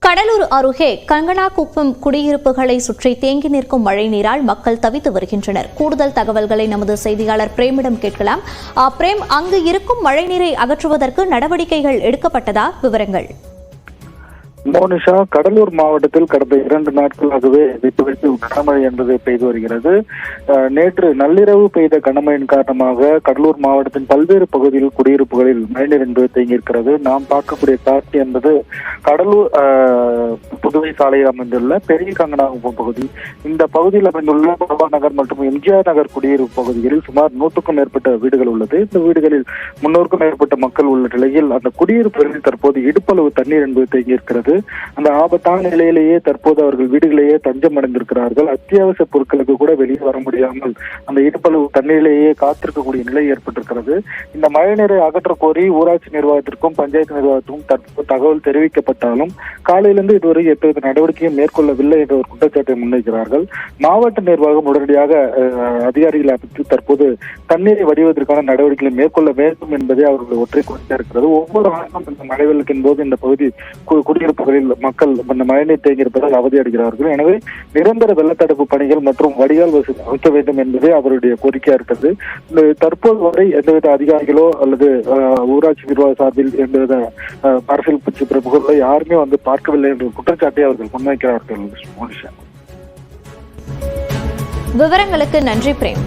கடலூர் அருகே கங்கனாகுப்பம் குடியிருப்புகளை சுற்றி தேங்கி நிற்கும் மழைநீரால் மக்கள் தவித்து வருகின்றனர். கூடுதல் தகவல்களை நமது செய்தியாளர் பிரேமிடம் கேட்கலாம். பிரேம், அங்கு இருக்கும் மழைநீரை அகற்றுவதற்கு நடவடிக்கைகள் எடுக்கப்பட்டதா? விவரங்கள். மோனிஷா, கடலூர் மாவட்டத்தில் கடந்த 2 நாட்களாகவே விட்டு கனமழை என்பது பெய்து வருகிறது. நேற்று நள்ளிரவு பெய்த கனமழையின் காரணமாக கடலூர் மாவட்டத்தின் பல்வேறு பகுதியில் குடியிருப்புகளில் மழைநீர் என்பது தேங்கியிருக்கிறது. நாம் பார்க்கக்கூடிய காட்சி என்பது கடலூர் புதுவை சாலையில் அமைந்துள்ள பெரிய கங்கனாகுப்பம் பகுதி. இந்த பகுதியில் அமைந்துள்ள பிரபா நகர் மற்றும் எம்ஜிஆர் நகர் குடியிருப்பு பகுதிகளில் சுமார் 100க்கும் மேற்பட்ட வீடுகள் உள்ளது. இந்த வீடுகளில் 300க்கும் மேற்பட்ட மக்கள் உள்ள நிலையில் அந்த குடியிருப்புகளில் தற்போது இடுப்பளவு தண்ணீர் என்பது தேங்கியிருக்கிறது. அந்த ஆபத்தான நிலையிலேயே தற்போது அவர்கள் வீடுகளையே தஞ்சம் அடைந்திருக்கிறார்கள். அத்தியாவசிய பொருட்களுக்கு கூட வெளியே வர முடியாமல் அந்த இடுப்பளவு தண்ணீரிலேயே காத்திருக்கக்கூடிய நிலை ஏற்பட்டிருக்கிறது. இந்த மழைநீரை அகற்ற கோரி ஊராட்சி நிர்வாகத்திற்கும் பஞ்சாயத்து நிர்வாகத்திற்கும் தற்போது தகவல் தெரிவிக்கப்பட்டாலும் காலையிலிருந்து இதுவரை எத்தகைய நடவடிக்கையும் மேற்கொள்ளவில்லை என்ற ஒரு குற்றச்சாட்டை முன்வைக்கிறார்கள். மாவட்ட நிர்வாகம் உடனடியாக அதிகாரிகளை அமைத்து தற்போது தண்ணீரை வடிவதற்கான நடவடிக்கைகளை மேற்கொள்ள வேண்டும் என்பதே அவர்கள் ஒற்றை கோரிக்கையாக இருக்கிறது. ஒவ்வொரு ஆண்டும் இந்த மழை வெள்ளத்தின் போது இந்த பகுதி குடியிருப்புகளில் மக்கள் அந்த மழைநீர் தேங்கியிருப்பதால் அவதியடைகிறார்கள். எனவே நிரந்தர வெள்ளத்தடுப்பு பணிகள் மற்றும் வடிகால் வசதி அமைக்க வேண்டும் என்பதே அவருடைய கோரிக்கையா இருக்கிறது. தற்போது வரை எந்தவித அதிகாரிகளோ அல்லது ஊராட்சி நிர்வாக சார்பில் எந்தவித அரசியல் கட்சி பிரமுகர்களோ யாருமே வந்து பார்க்கவில்லை என்ற குற்றச்சாட்டை அவர்கள் முன்வைக்கிறார்கள். விவரங்களுக்கு நன்றி பிரேம்.